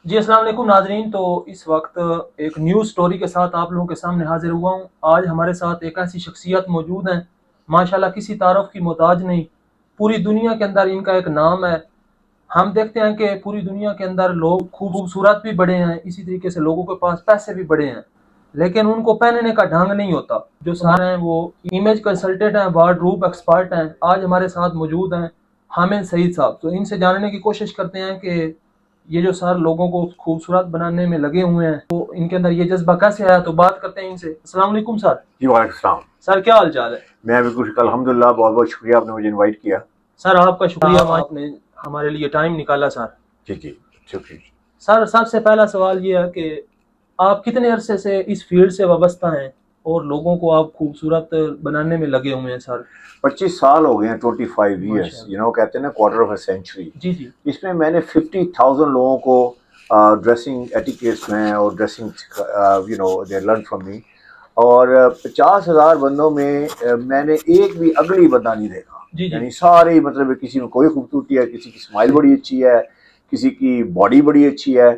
جی السلام علیکم ناظرین. تو اس وقت ایک نیوز سٹوری کے ساتھ آپ لوگوں کے سامنے حاضر ہوا ہوں. آج ہمارے ساتھ ایک ایسی شخصیت موجود ہیں ماشاءاللہ کسی تعارف کی محتاج نہیں. پوری دنیا کے اندر ان کا ایک نام ہے. ہم دیکھتے ہیں کہ پوری دنیا کے اندر لوگ خوبصورت بھی بڑے ہیں, اسی طریقے سے لوگوں کے پاس پیسے بھی بڑے ہیں, لیکن ان کو پہننے کا ڈھنگ نہیں ہوتا. جو سارے ہیں وہ امیج کنسلٹنٹ ہیں, وارڈروب ایکسپرٹ ہیں. آج ہمارے ساتھ موجود ہیں حامد سعید صاحب. تو ان سے جاننے کی کوشش کرتے ہیں کہ یہ جو سر لوگوں کو خوبصورت بنانے میں لگے ہوئے ہیں تو ان کے اندر یہ جذبہ کیسے آیا. تو بات کرتے ہیں ان سے. السلام علیکم سر. جی وعلیکم السلام. سر کیا حال چال ہے؟ میں بالکل الحمدللہ. بہت بہت شکریہ آپ نے مجھے انوائٹ کیا. سر آپ کا شکریہ, آپ نے ہمارے لیے ٹائم نکالا سر. جی جی شکریہ. سر سب سے پہلا سوال یہ ہے کہ آپ کتنے عرصے سے اس فیلڈ سے وابستہ ہیں اور لوگوں کو آپ خوبصورت بنانے میں لگے ہوئے ہیں سر؟ 25 سال ہو گئے ہیں. 25 ایئرس کہتے ہیں نا, کوارٹر آف اے سینچری. جی جی. اس میں میں نے 50,000 لوگوں کو ڈریسنگ ایٹیکیٹس میں اور dressing they learn from me. اور 50,000 بندوں میں نے ایک بھی اگلی بندہ نہیں دیکھا. یعنی سارے مطلب کسی میں کوئی خوبصورتی ہے, کسی کی اسمائل بڑی اچھی ہے, کسی کی باڈی بڑی اچھی ہے.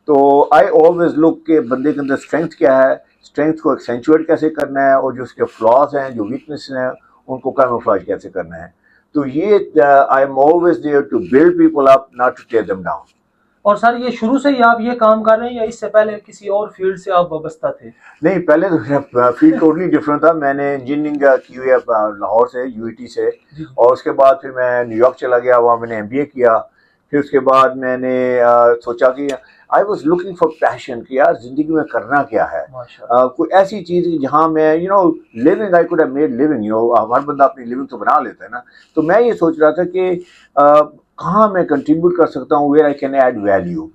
تو آئی آلویز لک کہ بندے کے اندر اسٹرینتھ کیا ہے, اسٹرینتھ کو ایکسینچویٹ کیسے کرنا ہے, اور جو اس کے فلاز ہیں, جو ویکنیس ہیں, ان کو کیموفلاج کیسے کرنا ہے. تو یہ I am always there to build people up, not to tear them down. اور سر یہ شروع سے ہی آپ یہ کام کر رہے ہیں یا اس سے پہلے کسی اور فیلڈ سے آپ وابستہ تھے؟ نہیں, پہلے تو میرا فیلڈ ٹوٹلی ڈفرنٹ تھا. میں نے انجینئرنگ کی ہوئی ہے لاہور سے, UET سے. اور اس کے بعد پھر میں نیو یارک چلا گیا, وہاں میں نے MBA کیا. پھر اس کے بعد میں نے سوچا کہ آئی واز لوکنگ فار پیشن, کہ یار زندگی میں کرنا کیا ہے, کوئی ایسی چیز جہاں میں living I could have made living. ہر بندہ اپنی لیونگ تو بنا لیتا ہے نا. تو میں یہ سوچ رہا تھا کہ کہاں میں کنٹریبیوٹ کر سکتا ہوں, where I can add value.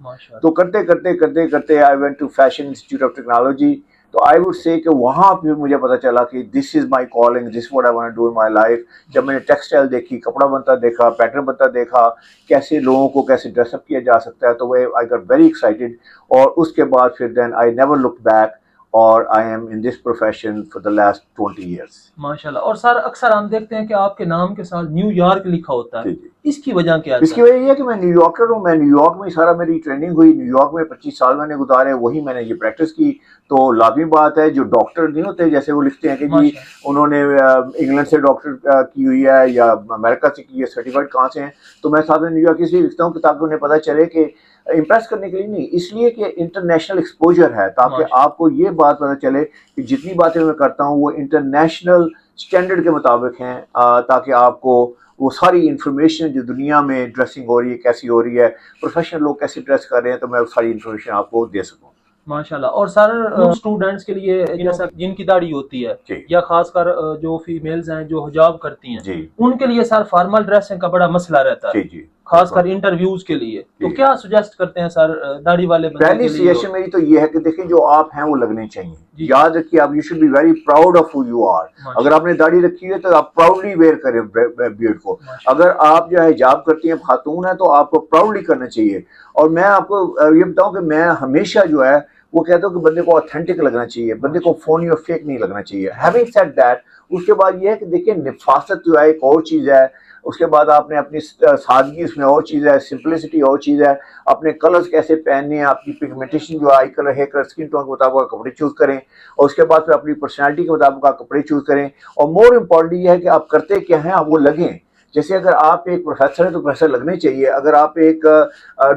تو کرتے کرتے I went to fashion institute of technology. تو آئی وڈ سے کہ وہاں پھر مجھے پتا چلا کہ this is my calling, this what I want to do in my life. جب میں نے ٹیکسٹائل دیکھی, کپڑا بنتا دیکھا, پیٹرن بنتا دیکھا, کیسے لوگوں کو کیسے ڈریس اپ کیا جا سکتا ہے, تو آئی گاٹ ویری ایکسائٹیڈ. اور اس کے بعد پھر دین آئی نیور لک بیک, اور I am in this profession for the last 20 years. ماشاءاللہ. اور سر اکثر ہم دیکھتے ہیں کہ آپ کے نام کے ساتھ نیو یارک لکھا ہوتا ہے. اس کی وجہ کیا ہے؟ اس کی وجہ یہ ہے کہ میں نیو یارکر ہوں. میں نیو یارک میں سارا میری ٹریننگ ہوئی, نیو یارک میں 25 سال میں نے گزارے, وہی میں نے یہ پریکٹس کی. تو لازمی بات ہے, جو ڈاکٹر نہیں ہوتے جیسے وہ لکھتے ہیں کہ جی انہوں نے انگلینڈ سے ڈاکٹر کی ہوئی ہے یا امریکہ سے کی ہے, سرٹیفائڈ کہاں سے ہیں, تو میں ساتھ میں نیو یارک اس لیے لکھتا ہوں کہ تاکہ انہیں پتہ چلے کہ امپریس کرنے کے لیے نہیں, اس لیے کہ انٹرنیشنل ایکسپوجر ہے, تاکہ آپ کو یہ بات پتہ چلے کہ جتنی باتیں میں کرتا ہوں وہ انٹرنیشنل اسٹینڈرڈ کے مطابق ہیں, تاکہ آپ کو وہ ساری انفارمیشن جو دنیا میں ڈریسنگ ہو رہی ہے, کیسی ہو رہی ہے, پروفیشنل لوگ کیسے ڈریس کر رہے ہیں, تو میں ساری انفارمیشن آپ کو دے سکوں. ماشاءاللہ. اور سر اسٹوڈنٹس کے لیے جیسا جن کی داڑھی ہوتی ہے یا خاص کر جو فیمیلز ہیں جو حجاب کرتی ہیں, ان کے لیے سر فارمل ڈریسنگ کا بڑا مسئلہ رہتا ہے, خاص کر انٹرویوز کے لیے. تو کیا سجیسٹ کرتے ہیں سر داڑھی والے بندے کے لیے؟ پہلی سجیشن میری تو یہ ہے کہ دیکھیں جو آپ ہیں وہ لگنے چاہیے. یاد رکھیے, آپ you should be very proud of who you are. اگر آپ نے داڑھی رکھی ہے تو آپ پراؤڈلی ویئر کریں بیئرڈ کو. اگر آپ جو ہے حجاب کرتی ہیں, خاتون ہیں, تو آپ کو پراؤڈلی کرنا چاہیے. اور میں آپ کو یہ بتاؤں کہ میں ہمیشہ جو ہے وہ کہتا ہوں کہ بندے کو آتھینٹک لگنا چاہیے, بندے کو فونی اور فیک نہیں لگنا چاہیے. ہیونگ سیڈ دیٹ, اس کے بعد یہ ہے کہ دیکھیں نفاست جو ہے ایک اور چیز ہے. اس کے بعد آپ نے اپنی سادگی, اس میں اور چیز ہے, سمپلسٹی اور چیز ہے. اپنے کلرز کیسے پہننے ہیں, آپ کی پگمنٹیشن جو eye colour, hair colour, skin tone کے مطابق آپ کپڑے چوز کریں. اور اس کے بعد پھر اپنی پرسنالٹی کے مطابق آپ کپڑے چوز کریں. اور مور امپورٹنٹ یہ ہے کہ آپ کرتے کیا ہیں, آپ وہ لگیں. جیسے اگر آپ ایک پروفیسر ہیں تو پروفیسر لگنے چاہیے, اگر آپ ایک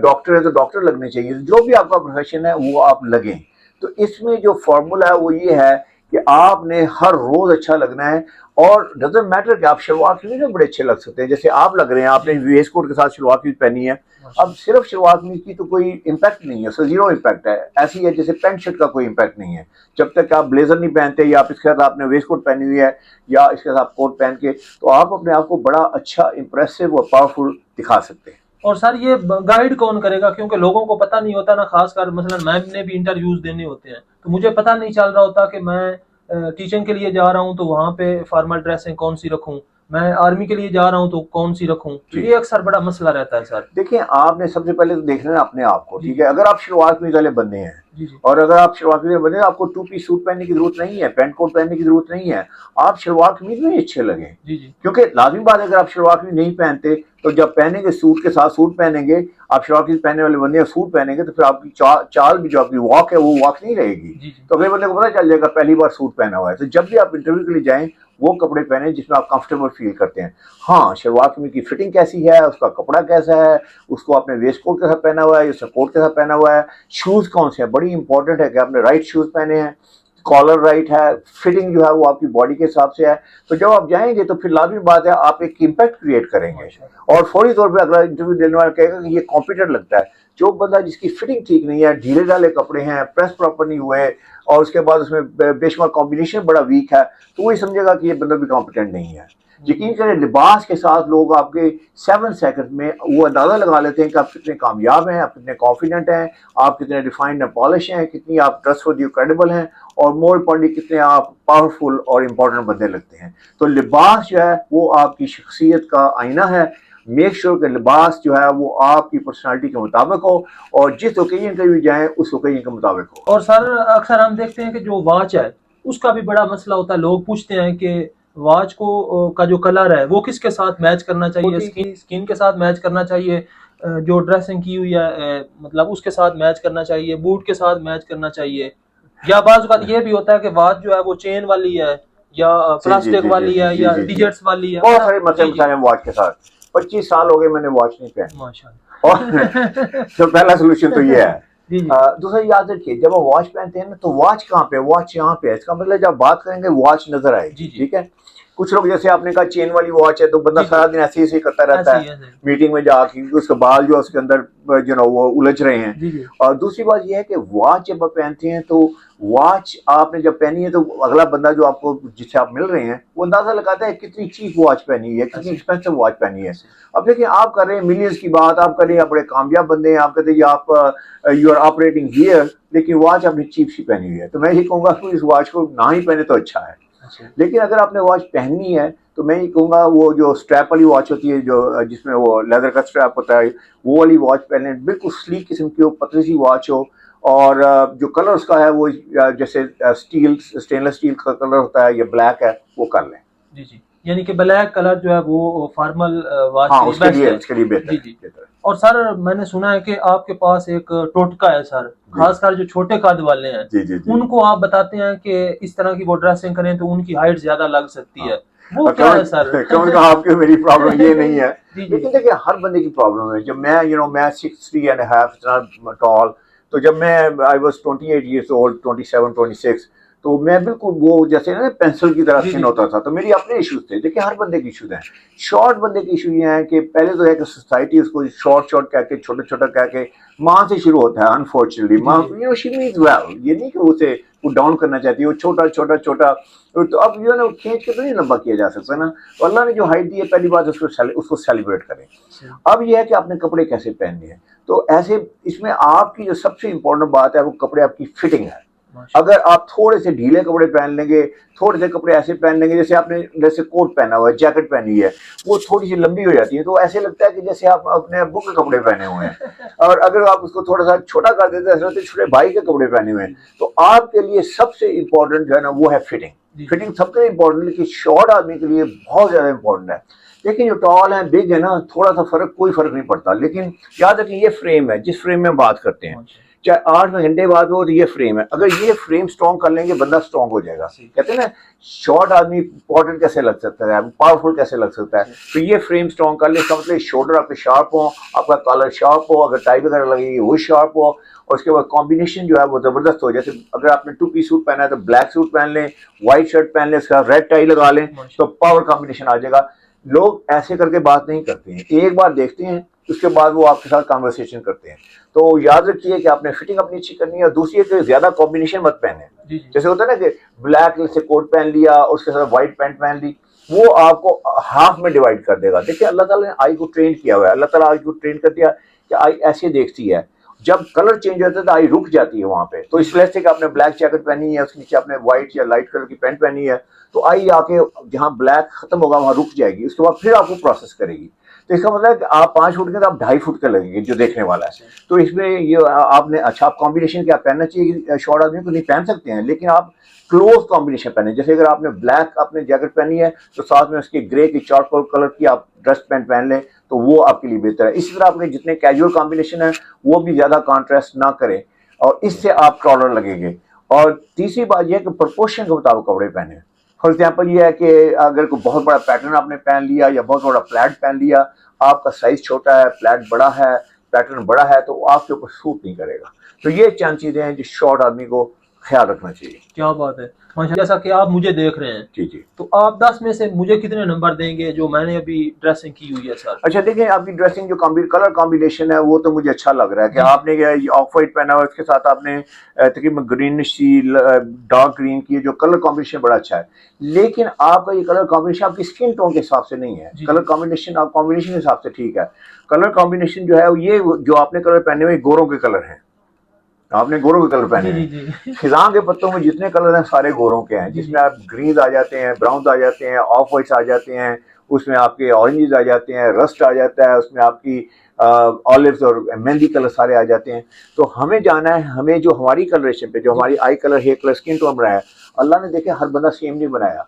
ڈاکٹر ہیں تو ڈاکٹر لگنے چاہیے. جو بھی آپ کا پروفیشن ہے وہ آپ لگیں. تو اس میں جو فارمولا ہے وہ یہ ہے کہ آپ نے ہر روز اچھا لگنا ہے. اور ڈزنٹ میٹر کہ آپ شلوار قمیض میں بڑے اچھے لگ سکتے ہیں, جیسے آپ لگ رہے ہیں, آپ نے ویسٹ کوٹ کے ساتھ شلوار قمیض پہنی ہے. اب صرف شلوار قمیض کی تو کوئی امپیکٹ نہیں ہے, اس کا زیرو امپیکٹ ہے. ایسی ہے جیسے پینٹ شرٹ کا کوئی امپیکٹ نہیں ہے. جب تک آپ بلیزر نہیں پہنتے, یا آپ اس کے ساتھ آپ نے ویسٹ کوٹ پہنی ہوئی ہے, یا اس کے ساتھ کوٹ پہن کے, تو آپ اپنے آپ کو بڑا اچھا امپریسو اور پاورفل دکھا سکتے ہیں. اور سر یہ گائیڈ کون کرے گا, کیونکہ لوگوں کو پتہ نہیں ہوتا نا, خاص کر مثلا میں نے بھی انٹرویوز دینے ہوتے ہیں, تو مجھے پتہ نہیں چل رہا ہوتا کہ میں ٹیچنگ کے لیے جا رہا ہوں تو وہاں پہ فارمل ڈریسنگ کون سی رکھوں, میں آرمی کے لیے جا رہا ہوں تو کون سی رکھوں, یہ اکثر بڑا مسئلہ رہتا ہے سر. دیکھیں آپ نے سب سے پہلے تو دیکھنا ہے اپنے آپ کو, ٹھیک ہے. اگر آپ شلوار قمیض والے بندے ہیں اور اگر آپ شلوار قمیض والے بندے ہیں, آپ کو 2 پیس سوٹ پہننے کی ضرورت نہیں ہے, پینٹ کوٹ پہننے کی ضرورت نہیں ہے, آپ شلوار قمیض میں ہی اچھے لگیں. کیونکہ لازمی بات ہے اگر آپ شلوار قمیض نہیں پہنتے تو جب پہنیں گے سوٹ کے ساتھ سوٹ پہنیں گے, آپ شلوار قمیض پہننے والے بندے سوٹ پہنیں گے تو پھر آپ کی چال بھی جو آپ کی واک ہے وہ واک نہیں رہے گی. تو اگلے بندے کو پتہ چل جائے گا پہلی بار سوٹ پہنا ہوا ہے. تو جب بھی آپ انٹرویو کے لیے جائیں وہ کپڑے پہنیں جس میں آپ کمفرٹیبل فیل کرتے ہیں. ہاں شلوار قمیض کی فٹنگ کیسی ہے, اس کا کپڑا کیسا ہے, اس کو آپ نے ویسٹ کوٹ کے ساتھ پہنا ہوا ہے یا کوٹ کے ساتھ پہنا ہوا ہے, شوز کون سے ہیں, بڑی امپورٹنٹ ہے کہ آپ نے رائٹ شوز پہنے ہیں, کالر رائٹ ہے, فٹنگ جو ہے وہ آپ کی باڈی کے حساب سے ہے. تو جب آپ جائیں گے تو پھر لازمی بات ہے آپ ایک امپیکٹ کریٹ کریں گے اور فوری طور پہ اگلا انٹرویو دینے والا کہے گا کہ یہ کمپیٹنٹ لگتا ہے. جو بندہ جس کی فٹنگ ٹھیک نہیں ہے, ڈھیلے ڈالے کپڑے ہیں, پریس پراپر نہیں ہوئے اور اس کے بعد اس میں بے شمار کمبینیشن بڑا ویک ہے, تو وہی سمجھے گا کہ یہ بندہ بھی کمپیٹنٹ نہیں ہے. یقین کریں لباس کے ساتھ لوگ آپ کے 7 سیکنڈ میں وہ اندازہ لگا لیتے ہیں کہ آپ کتنے کامیاب ہیں, آپ کتنے کانفیڈنٹ ہیں, آپ کتنے ریفائنڈ اینڈ پالش ہیں, کتنی آپ ٹرسٹ کریڈیبل ہیں اور مور امپورٹنٹلی کتنے آپ پاورفل اور امپورٹنٹ بندے لگتے ہیں. تو لباس جو ہے وہ آپ کی شخصیت کا آئینہ ہے. میک شیور کہ لباس جو ہے وہ آپ کی پرسنالٹی کے مطابق ہو اور جس اوکیزن کے بھی جائیں اس اوکیزن کے مطابق ہو. اور سر اکثر ہم دیکھتے ہیں کہ جو واچ ہے اس کا بھی بڑا مسئلہ ہوتا ہے. لوگ پوچھتے ہیں کہ واچ کو کا جو کلر ہے وہ کس کے ساتھ میچ کرنا چاہیے, اسکن کے ساتھ میچ کرنا چاہیے, جو ڈریسنگ کی ہوئی ہے مطلب اس کے ساتھ میچ کرنا چاہیے, بوٹ کے ساتھ میچ کرنا چاہیے, یا بعض اوقات یہ بھی ہوتا ہے کہ واچ جو ہے وہ چین والی ہے یا پلاسٹک والی ہے یا ڈیجٹس والی ہے. بہت سارے مسئلے ہیں واچ کے ساتھ. 25 سال ہو گئے میں نے واچ نہیں پہنی, ماشاءاللہ. اور تو پہلا سولوشن تو یہ ہے. دوسرا یاد رکھیے جب آپ واچ پہنتے ہیں نا تو واچ کہاں پہ, واچ یہاں پہ ہے. اس کا مطلب جب بات کریں گے واچ نظر آئے گی, ٹھیک ہے. کچھ لوگ جیسے آپ نے کہا چین والی واچ ہے تو بندہ سارا دن ایسے ہی کرتا رہتا ہے میٹنگ میں جا کے, اس کے بال جو اس کے اندر جو نا وہ الجھ رہے ہیں. اور دوسری بات یہ ہے کہ واچ جب آپ پہنتے ہیں تو واچ آپ نے جب پہنی ہے تو اگلا بندہ جو آپ کو جس سے آپ مل رہے ہیں وہ اندازہ لگاتا ہے کتنی چیپ واچ پہنی ہے, کتنی ایکسپینسو واچ پہنی ہے. اب دیکھیں آپ کر رہے ہیں ملینز کی بات, آپ کر رہے ہیں آپ بڑے کامیاب بندے ہیں, آپ کہتے ہیں آپ یو آر آپریٹنگ ہیئر, لیکن واچ آپ نے چیپ سی پہنی ہوئی ہے. تو میں یہ کہوں گا کہ اس واچ کو نہ ہی پہنے تو اچھا ہے. لیکن اگر آپ نے واچ پہننی ہے تو میں یہ کہوں گا وہ جو اسٹریپ والی واچ ہوتی ہے جو جس میں وہ لیدر کا اسٹریپ ہوتا ہے وہ والی واچ پہنیں, بالکل سلیک قسم کی ہو, پتلی سی واچ ہو, اور جو کلر اس کا ہے وہ جیسے اسٹینلیس اسٹیل کا کلر ہوتا ہے یا بلیک ہے وہ کر لیں. جی جی, یعنی کہ بلیک کلر جو ہے وہ فارمل واچ کے لیے بہتر ہے. اور سر میں نے سنا ہے کہ آپ کے پاس ایک ٹوٹکا ہے سر, خاص کر جو چھوٹے قد والے ہیں ان کو آپ بتاتے ہیں کہ اس طرح کی وہ ڈریسنگ کریں تو ان کی ہائٹ زیادہ لگ سکتی ہے. وہ کیا ہے سر؟ آپ کی میری پرابلم یہ نہیں ہے, لیکن دیکھیں ہر بندے کی پرابلم ہے. جب میں میں 60.5 ٹال, تو جب میں I was 28 years old, 27, 26, تو میں بالکل وہ جیسے نا پینسل کی طرح سکن ہوتا تھا. تو میری اپنے ایشوز تھے. دیکھیں ہر بندے کے ایشوز ہیں. شارٹ بندے کے ایشو یہ ہیں کہ پہلے تو ہے کہ سوسائٹی اس کو شارٹ کہہ کے چھوٹا چھوٹا کہہ کے ماں سے شروع ہوتا ہے. انفارچونیٹلی ماں شی مینز ویل, یہ نہیں کہ اسے وہ ڈاؤن کرنا چاہتی ہے, وہ چھوٹا چھوٹا چھوٹا. تو اب جو ہے نا کھینچ کے تو نہیں لمبا کیا جا سکتا نا. تو اللہ نے جو ہائٹ دی ہے پہلی بات اس کو سیلیبریٹ کریں. اب یہ ہے کہ آپ نے کپڑے کیسے پہننے ہیں. تو ایسے اس میں آپ کی جو سب سے امپورٹنٹ بات ہے وہ کپڑے آپ کی فٹنگ ہے. اگر آپ تھوڑے سے ڈھیلے کپڑے پہن لیں گے, تھوڑے سے کپڑے ایسے پہن لیں گے جیسے آپ نے جیسے کوٹ پہنا ہوا ہے, جیکٹ پہنی ہے, وہ تھوڑی سی لمبی ہو جاتی ہے تو ایسے لگتا ہے کہ جیسے آپ اپنے ابو کے کپڑے پہنے ہوئے ہیں. اور اگر آپ اس کو تھوڑا سا چھوٹا کر دیتے ہیں ایسے لگتا ہے چھوٹے بھائی کے کپڑے پہنے ہوئے ہیں. تو آپ کے لیے سب سے امپورٹنٹ جو ہے نا وہ ہے فٹنگ. فٹنگ سب سے امپورٹنٹ, لیکن شارٹ آدمی کے لیے بہت زیادہ امپورٹنٹ ہے. لیکن جو ٹال ہیں, بگ ہے نا, تھوڑا سا کوئی فرق نہیں پڑتا. لیکن یاد رکھیں یہ فریم ہے جس فریم میں بات کرتے ہیں, چاہے 8 گھنٹے بعد ہو تو یہ فریم ہے. اگر یہ فریم سٹرونگ کر لیں گے بندہ سٹرونگ ہو جائے گا. کہتے ہیں نا شارٹ آدمی امپورٹنٹ کیسے لگ سکتا ہے, پاورفل کیسے لگ سکتا ہے. تو یہ فریم سٹرونگ کر لیں, اس کا مطلب شولڈر آپ کے شارپ ہو, آپ کا کالر شارپ ہو, اگر ٹائی وغیرہ لگے گی وہ شارپ ہو, اور اس کے بعد کمبینیشن جو ہے وہ زبردست ہو. جیسے اگر آپ نے 2 پیس سوٹ پہنا ہے تو بلیک سوٹ پہن لیں, وائٹ شرٹ پہن لیں, اس کا ریڈ ٹائی لگا لیں, تو پاور کمبینیشن آ جائے گا. لوگ ایسے کر کے بات نہیں کرتے ہیں, ایک بار دیکھتے ہیں اس کے بعد وہ آپ کے ساتھ کانورسیشن کرتے ہیں. تو یاد رکھیے کہ آپ نے فٹنگ اپنی اچھی کرنی ہے. اور دوسری ہے کہ زیادہ کمبینیشن مت پہنے. جیسے ہوتا ہے نا کہ بلیک سے کوٹ پہن لیا اور اس کے ساتھ وائٹ پینٹ پہن لی, وہ آپ کو ہاف میں ڈیوائڈ کر دے گا. دیکھیں اللہ تعالیٰ نے آئی کو ٹرین کیا ہوا ہے. اللہ تعالیٰ آئی کو ٹرین کر دیا کہ آئی ایسے دیکھتی ہے, جب کلر چینج ہوتا ہے تو آئی رک جاتی ہے وہاں پہ. تو اس وجہ سے کہ آپ نے بلیک جیکٹ پہنی ہے, اس کے نیچے آپ نے وائٹ یا لائٹ کلر کی پینٹ پہنی ہے, تو آئی آ کے جہاں بلیک ختم ہوگا وہاں رک جائے گی, اس کے بعد پھر آپ کو پروسیس کرے گی. تو اس کا مطلب ہے کہ آپ 5 فٹ کے تو آپ 2.5 فٹ کے لگیں گے جو دیکھنے والا ہے. تو اس میں یہ آپ نے اچھا آپ کمبینیشن کیا پہننا چاہیے, شارٹ آدمی کو نہیں پہن سکتے ہیں, لیکن آپ کلوز کمبینیشن پہنے. جیسے اگر آپ نے بلیک اپنے جیکٹ پہنی ہے تو ساتھ میں اس کی گرے کی چارکول کلر کی آپ ڈریس پینٹ پہن لیں تو وہ آپ کے لیے بہتر ہے. اسی طرح آپ کے جتنے کیجول کمبینیشن ہیں وہ بھی زیادہ کانٹراسٹ نہ کریں, اور اس سے آپ ٹالر لگیں گے. اور تیسری بات یہ ہے کہ پرپورشن کے مطابق کپڑے پہنے. فار ایگزامپل یہ ہے کہ اگر کوئی بہت بڑا پیٹرن آپ نے پہن لیا یا بہت بڑا پلیٹ پہن لیا, آپ کا سائز چھوٹا ہے, پلیٹ بڑا ہے, پیٹرن بڑا ہے, تو آپ کے اوپر سوٹ نہیں کرے گا. تو یہ چند چیزیں ہیں جو شارٹ آدمی کو خیال رکھنا چاہیے. کیا بات ہے ماشاء اللہ. جیسا کہ آپ مجھے دیکھ رہے ہیں, جی جی. تو آپ 10 میں سے مجھے کتنے نمبر دیں گے جو میں نے ابھی ڈریسنگ کی ہوئی ہے سر؟ اچھا دیکھیں, آپ کی ڈریسنگ جو کلر کمبینیشن ہے وہ تو مجھے اچھا لگ رہا ہے کہ آپ نے آف وائٹ پہنا ہوا, اس کے ساتھ آپ نے تقریباً گرین سی ڈارک گرین کی, جو کلر کمبینیشن بڑا اچھا ہے. لیکن آپ کا یہ کلر کمبینیشن آپ کی اسکن ٹون کے حساب سے نہیں ہے. کلر کمبینیشن آپ کمبینیشن کے حساب سے ٹھیک ہے. کلر کمبینیشن جو ہے یہ جو آپ نے کلر پہنے ہوئے گوروں کے کلر ہیں, آپ نے گوروں کے کلر پہنے ہیں. خزاں کے پتوں میں جتنے کلر ہیں سارے گوروں کے ہیں, جس میں آپ گرینز آ جاتے ہیں, براؤنز آ جاتے ہیں, آف وائٹس آ جاتے ہیں, اس میں آپ کے اورنجز آ جاتے ہیں, رسٹ آ جاتا ہے, اس میں آپ کی آلیوز اور مہندی کلر سارے آ جاتے ہیں. تو ہمیں جانا ہے, ہمیں جو ہماری کلریشن پہ جو ہماری eye colour, hair colour, skin tone بنایا ہے, اللہ نے دیکھے ہر بندہ سیم نہیں بنایا,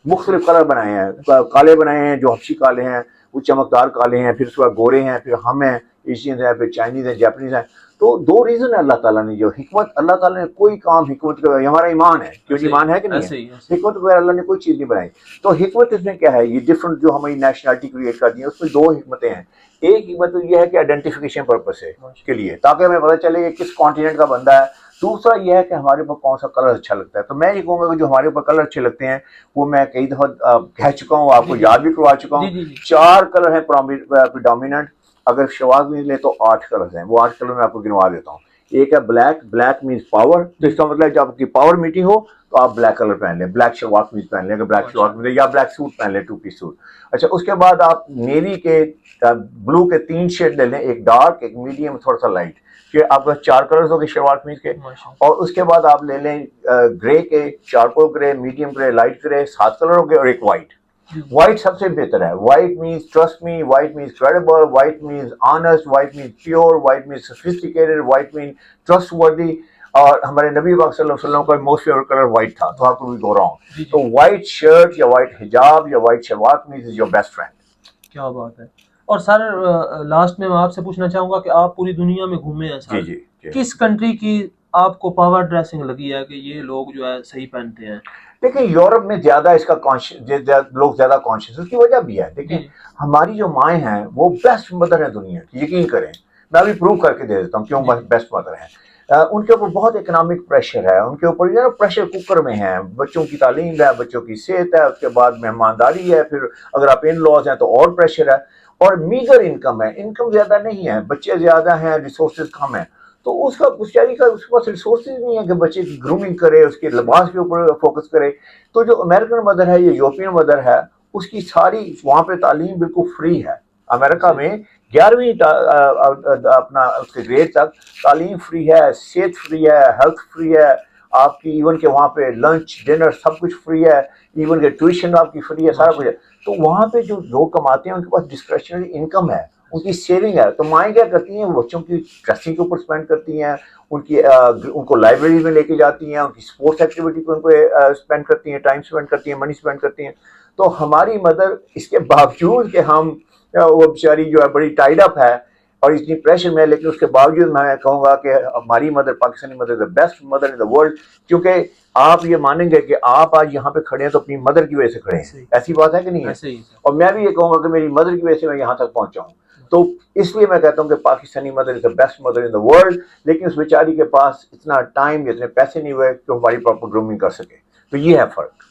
مختلف کلر بنائے ہیں. کالے بنائے ہیں جو حبشی کالے ہیں, وہ چمکدار کالے ہیں, پھر اس کے بعد گورے ہیں, پھر ہم ہیں ایشینز ہیں, پھر چائنیز ہیں, جاپنیز ہیں. تو 2 ریزن ہے اللہ تعالیٰ نے, جو حکمت اللہ تعالیٰ نے کوئی کام حکمت کا, ہمارا ایمان ہے, کیونکہ ایمان ہے کہ نہیں ہے, حکمت وغیرہ اللہ نے کوئی چیز نہیں بنائی. تو حکمت اس میں کیا ہے, یہ ڈفرنٹ جو ہماری نیشنلٹی کریٹ کرتی ہیں, اس میں 2 حکمتیں ہیں. ایک حکمت یہ ہے کہ آئیڈینٹیفیکیشن پرپس ہے کے لیے, تاکہ ہمیں پتہ چلے کہ کس کانٹیننٹ کا بندہ ہے. دوسرا یہ ہے کہ ہمارے اوپر کون سا کلر اچھا لگتا ہے. تو میں یہ کہوں گا کہ جو ہمارے اوپر کلر اچھے لگتے ہیں وہ میں کئی دفعہ کہہ چکا ہوں, آپ کو یاد بھی کروا چکا ہوں. 4 کلر ہیں پریڈومیننٹ. اگر شواز میں لیں تو 8 کلر ہیں, وہ 8 کلر میں آپ کو گنوا دیتا ہوں. ایک ہے بلیک, بلیک مینس پاور, تو اس کا مطلب ہے جب آپ کی پاور میٹنگ ہو تو آپ بلیک کلر پہن لیں, بلیک شلوار قمیض پہن لیں, اگر بلیک شلوار قمیض یا بلیک سوٹ پہن لیں, 2 پیس سوٹ. اچھا اس کے بعد آپ نیوی کے بلو کے 3 شیڈ لے لیں, ایک ڈارک, ایک میڈیم, تھوڑا سا لائٹ, کہ آپ کا 4 کلرز ہو گئے شلوار قمیض کے. اور اس کے بعد آپ لے لیں گرے کے, چارکول گرے, میڈیم گرے, لائٹ گرے, 7 کلر ہو گئے, اور ایک وائٹ. وائٹ سب سے بہتر ہے. White means trust me, white means credible, white means honest, white means pure, white means sophisticated, white means trust وردی. اور ہمارے نبی پاک صلی اللہ علیہ وسلم کا موسٹ فیوریٹ کلر وائٹ تھا, تو آپ کو بھی بول رہا ہوں. تو وائٹ شرٹ یا وائٹ حجاب یا وائٹ شلوار قمیض از یور بیسٹ فرینڈ. کیا بات ہے. اور سر لاسٹ میں آپ سے پوچھنا چاہوں گا کہ آپ پوری دنیا میں گھومے ہیں سر, جی. کس کنٹری کی آپ کو پاور ڈریسنگ لگی ہے کہ یہ لوگ جو ہے صحیح پہنتے ہیں؟ دیکھیں یورپ میں زیادہ اس کا لوگ زیادہ کانشیس, اس کی وجہ بھی ہے. دیکھیں ہماری جو مائیں ہیں وہ بیسٹ مدر ہیں دنیا کی, یقین کریں. میں ابھی پروو کر کے دے دیتا ہوں کیوں بیسٹ مدر ہیں. ان کے اوپر بہت اکنامک پریشر ہے, ان کے اوپر جو ہے پریشر کوکر میں ہے, بچوں کی تعلیم ہے, بچوں کی صحت ہے, اس کے بعد مہمانداری ہے, پھر اگر آپ ان لاز ہیں تو اور پریشر ہے, اور میگر انکم ہے, انکم زیادہ نہیں ہے, بچے زیادہ ہیں, ریسورسز کم ہیں. تو اس کا بیچاری کا اس کے پاس ریسورسز نہیں ہے کہ بچے کی گرومنگ کرے, اس کے لباس کے اوپر فوکس کرے. تو جو امریکن مدر ہے یا یورپین مدر ہے, اس کی ساری وہاں پہ تعلیم بالکل فری ہے. امریکہ میں 11ویں اپنا اس کے گریڈ تک تعلیم فری ہے, صحت فری ہے, ہیلتھ فری ہے آپ کی, ایون کہ وہاں پہ لنچ ڈنر سب کچھ فری ہے, ایون کہ ٹیوشن آپ کی فری ہے, سارا کچھ ہے. تو وہاں پہ جو لوگ کماتے ہیں ان کے پاس ڈسکریشنری انکم ہے, ان کی سیونگ ہے. تو مائیں کیا کرتی ہیں, بچوں کی ڈریسنگ کے اوپر اسپینڈ کرتی ہیں, ان کو لائبریری میں لے کے جاتی ہیں, ان کی اسپورٹس ایکٹیویٹی پہ ان کو اسپینڈ کرتی ہیں, ٹائم اسپینڈ کرتی ہیں, منی اسپینڈ کرتی ہیں. تو ہماری مدر اس کے باوجود کہ ہم وہ بیچاری جو ہے بڑی ٹائڈ اپ ہے اور اتنی پریشر میں, لیکن اس کے باوجود میں کہوں گا کہ ہماری mother, Pakistani mother the best mother in the world. کیونکہ آپ یہ مانیں گے کہ آپ آج یہاں پہ کھڑے ہیں تو اپنی مدر کی وجہ سے کھڑے ہیں, ایسی بات ہے کہ نہیں ہے. اور میں بھی یہ کہوں گا کہ میری مدر کی وجہ سے میں یہاں تک پہنچا ہوں. تو اس لیے میں کہتا ہوں کہ Pakistani mother is the best mother in the world. لیکن اس بیچاری کے پاس اتنا ٹائم, اتنے پیسے نہیں ہوئے کہ ہماری پراپر گرومنگ کر سکے. تو یہ ہے فرق.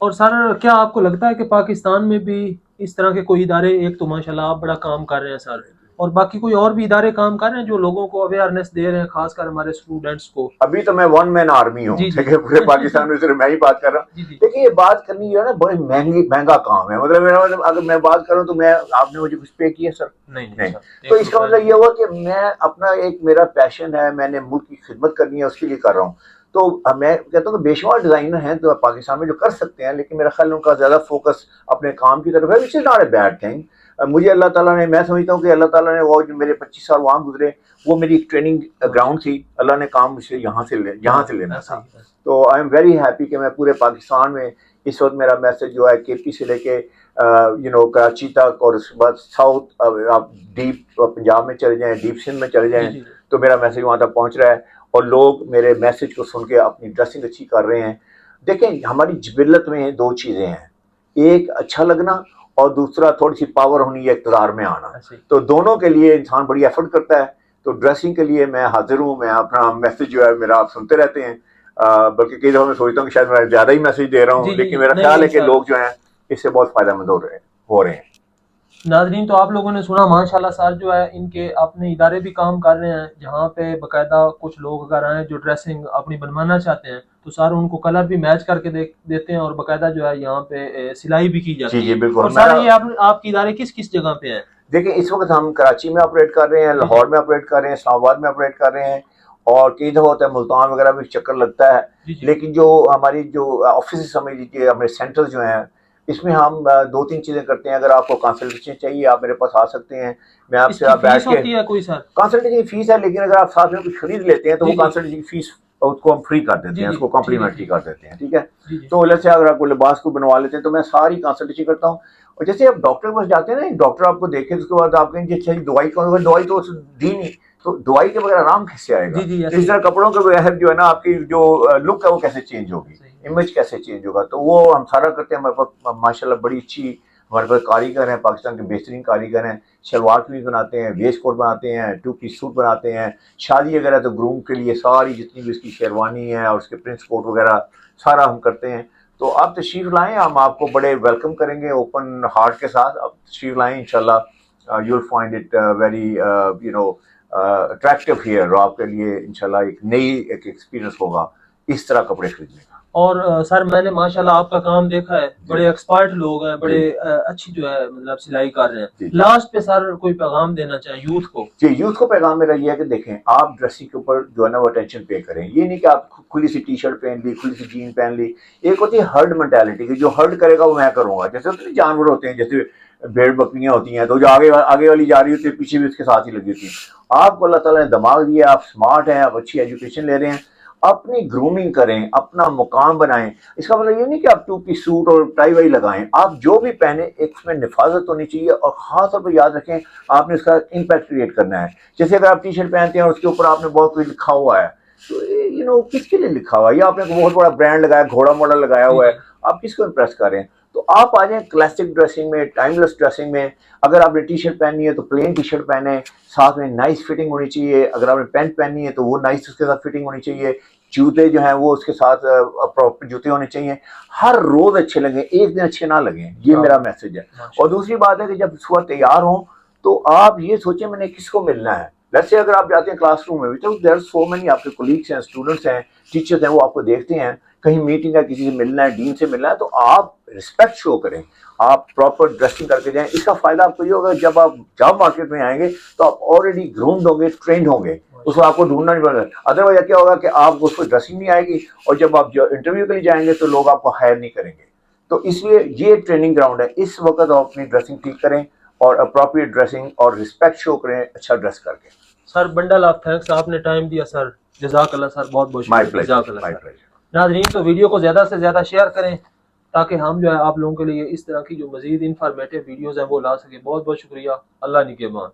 اور سر کیا آپ کو لگتا ہے کہ پاکستان میں بھی اس طرح کے کوئی ادارے, ایک تو ماشاءاللہ آپ بڑا کام کر رہے ہیں سر, اور باقی کوئی اور بھی ادارے کام کر رہے ہیں جو لوگوں کو اویئرنیس دے رہے ہیں خاص کر ہمارے اسٹوڈنٹس کو؟ ابھی تو میں ون مین آرمی ہوں، جی جی پورے پاکستان میں صرف میں ہی بات کر رہا ہوں. جی جی دیکھیے یہ بات کرنی جو ہے نا بڑی مہنگا کام ہے. مطلب میرا مطلب اگر میں بات کروں تو میں آپ نے مجھے کچھ پے کیا سر؟ نہیں. تو اس کا مطلب یہ ہوا کہ میں اپنا ایک میرا پیشن ہے، میں نے ملک کی خدمت کرنی ہے، اس کے لیے کر رہا ہوں. تو میں کہتا ہوں کہ بے شمار ڈیزائنر ہیں تو پاکستان میں جو کر سکتے ہیں، لیکن میرا خیال ان کا زیادہ فوکس اپنے کام کی طرف ہے، which is not a bad thing. مجھے اللہ تعالیٰ نے، میں سمجھتا ہوں کہ اللہ تعالیٰ نے وہ جو میرے 25 سال وہاں گزرے وہ میری ایک ٹریننگ گراؤنڈ تھی. اللہ نے کام مجھ سے یہاں سے لینا تھا. تو آئی ایم ویری ہیپی کہ میں پورے پاکستان میں اس وقت میرا میسج جو ہے کے پی سے لے کے کراچی تک، اور اس کے بعد ساؤتھ آپ ڈیپ پنجاب میں چلے جائیں، ڈیپ سندھ میں چلے جائیں، تو میرا میسج وہاں تک پہنچ رہا ہے اور لوگ میرے میسج کو سن کے اپنی ڈریسنگ اچھی کر رہے ہیں. دیکھیں ہماری جبلت میں دو چیزیں ہیں، ایک اچھا لگنا اور دوسرا تھوڑی سی پاور ہونی ہے، اقتدار میں آنا. تو دونوں کے لیے انسان بڑی ایفرٹ کرتا ہے. تو ڈریسنگ کے لیے میں حاضر ہوں. میں اپنا میسج جو ہے میرا آپ سنتے رہتے ہیں، بلکہ کئی دفعہ میں سوچتا ہوں کہ شاید میں زیادہ ہی میسج دے رہا ہوں، لیکن میرا خیال ہے کہ لوگ جو ہیں اس سے بہت فائدہ مند ہو رہے ہیں. ناظرین تو آپ لوگوں نے سنا ماشاءاللہ سر جو ہے ان کے اپنے ادارے بھی کام کر رہے ہیں جہاں پہ باقاعدہ کچھ لوگ اگر آئیں جو ڈریسنگ اپنی بنوانا چاہتے ہیں تو سر ان کو کلر بھی میچ کر کے دیتے ہیں اور باقاعدہ جو ہے یہاں پہ سلائی بھی کی جاتی ہے. جی بالکل. اور سر یہ آپ کے ادارے کس کس جگہ پہ ہیں؟ دیکھیں اس وقت ہم کراچی میں آپریٹ کر رہے ہیں، لاہور میں آپریٹ کر رہے ہیں، اسلام آباد میں آپریٹ کر رہے ہیں، اور کئی دفعہ ہوتا ہے ملتان وغیرہ بھی چکر لگتا ہے. لیکن جو ہماری جو آفس سمجھ لیجیے، ہمارے سینٹر جو ہیں، اس میں ہم دو تین چیزیں کرتے ہیں. اگر آپ کو کنسلٹیشن چاہیے آپ میرے پاس آ سکتے ہیں. میں آپ سے بیٹھ کے کنسلٹیشن فیس ہے، لیکن اگر آپ ساتھ میں کچھ خرید لیتے ہیں تو وہ کنسلٹیشن فیس اس کو ہم فری کر دیتے ہیں، اس کو کمپلیمنٹری کر دیتے ہیں. ٹھیک ہے. تو جیسے اگر آپ کو لباس کو بنوا لیتے ہیں تو میں ساری کنسلٹیشن کرتا ہوں. اور جیسے آپ ڈاکٹر کے پاس جاتے ہیں نا، ڈاکٹر آپ کو دیکھے اس کے بعد آپ کہیں جی اچھا دوائی کون، دوائی تو دی نہیں، تو دوائی کے بغیر آرام کیسے آئے گا؟ اس طرح کپڑوں کے بغیر جو ہے نا آپ کی جو لک ہے وہ کیسے چینج ہوگی، امیج کیسے چینج ہوگا. تو وہ ہم سارا کرتے ہیں. ہمارے پاس ماشاء اللہ بڑی اچھی ہمارے پاس کاریگر ہیں، پاکستان کے بہترین کاریگر ہیں. شلوار قمیض بناتے ہیں، ویسٹ کوٹ بناتے ہیں، 2 پیس سوٹ بناتے ہیں. شادی اگر ہے تو گروم کے لیے ساری جتنی بھی اس کی شیروانی ہے اور اس کے پرنس کوٹ وغیرہ سارا ہم کرتے ہیں. تو آپ تشریف لائیں، ہم آپ کو بڑے ویلکم کریں گے اوپن ہارٹ کے ساتھ. آپ تشریف لائیں، انشاءاللہ you will find it very attractive here. آپ کے لیے انشاءاللہ ایک نئی ایک ایکسپیرینس ہوگا اس طرح کپڑے خریدنے کا. اور سر میں نے ماشاءاللہ آپ کا کام دیکھا ہے، بڑے ایکسپرٹ لوگ ہیں، بڑے اچھی جو ہے مطلب سلائی کر رہے ہیں. لاسٹ پہ سر کوئی پیغام دینا چاہیں یوتھ کو؟ جی یوتھ کو پیغام میرا یہ ہے کہ دیکھیں آپ ڈریسنگ کے اوپر جو ہے نا وہ اٹینشن پے کریں. یہ نہیں کہ آپ کھلی سی ٹی شرٹ پہن لی، کھلی سی جین پہن لی. ایک ہوتی ہے ہرڈ مینٹیلٹی کہ جو ہرڈ کرے گا وہ میں کروں گا. جیسے ہوتے ہیں جانور ہوتے ہیں، جیسے بھیڑ بکریاں ہوتی ہیں، تو جو آگے والی جا رہی ہوتی ہے پیچھے بھی اس کے ساتھ ہی لگی ہوتی ہے. آپ کو اللہ تعالیٰ نے دماغ دیا، آپ اسمارٹ ہیں، آپ اچھی ایجوکیشن لے رہے ہیں، اپنی گرومنگ کریں، اپنا مقام بنائیں. اس کا مطلب یہ نہیں کہ آپ 2 پیس سوٹ اور ٹائی وائی لگائیں. آپ جو بھی پہنے ایک اس میں نفاذت ہونی چاہیے، اور خاص طور پہ یاد رکھیں آپ نے اس کا امپیکٹ کریٹ کرنا ہے. جیسے اگر آپ ٹی شرٹ پہنتے ہیں اور اس کے اوپر آپ نے بہت کچھ لکھا ہوا ہے، تو کس کے لیے لکھا ہوا ہے؟ یا آپ نے بہت بڑا برانڈ لگایا، گھوڑا ماڈل لگایا ہوا ہے، آپ کس کو امپریس کر رہے ہیں؟ تو آپ آ جائیں کلاسک ڈریسنگ میں، ٹائم لیس ڈریسنگ میں. اگر آپ نے ٹی شرٹ پہننی ہے تو پلین ٹی شرٹ پہنیں، ساتھ میں نائس فٹنگ ہونی چاہیے. اگر آپ نے پینٹ پہننی ہے تو وہ نائس اس کے ساتھ فٹنگ ہونی چاہیے. جوتے جو ہیں وہ اس کے ساتھ پراپر جوتے ہونے چاہیے. ہر روز اچھے لگیں، ایک دن اچھے نہ لگیں. یہ میرا میسج ہے. اور دوسری بات ہے کہ جب صبح تیار ہوں تو آپ یہ سوچیں میں نے کس کو ملنا ہے. ویسے اگر آپ جاتے ہیں کلاس روم میں بھی تو دیر سو مینی آپ کے کولیگس ہیں، اسٹوڈنٹس ہیں، ٹیچرز ہیں، وہ آپ کو دیکھتے ہیں. کہیں میٹنگ ہے، کسی سے ملنا ہے، ڈین سے ملنا ہے، تو آپ رسپیکٹ شو کریں، آپ پراپر ڈریسنگ کر کے جائیں. اس کا فائدہ آپ کو یہ ہوگا جب آپ جاب مارکیٹ میں آئیں گے تو آپ آلریڈی گرومڈ ہوں گے، ٹرینڈ ہوں گے. اس کو آپ کو ڈھونڈنا نہیں پڑے گا. ادروائز کیا ہوگا کہ آپ کو اس کو ڈریسنگ نہیں آئے گی، اور جب آپ انٹرویو کے لیے جائیں گے تو لوگ آپ کو ہائر نہیں کریں گے. تو اس لیے یہ ٹریننگ گراؤنڈ ہے. اس وقت آپ اپنی ڈریسنگ ٹھیک کریں اور اپروپریٹ ڈریسنگ اور رسپیکٹ شو کریں اچھا ڈریس کر کے. سر بنڈل آف تھینکس، آپ نے ٹائم دیا سر، جزاک اللہ سر، بہت بہت شکریہ. جزاک اللہ سر. ناظرین تو ویڈیو کو زیادہ سے زیادہ شیئر کریں تاکہ ہم جو ہے آپ لوگوں کے لیے اس طرح کی جو مزید انفارمیٹیو ویڈیوز ہیں وہ لا سکیں. بہت بہت شکریہ. اللہ نگہبان.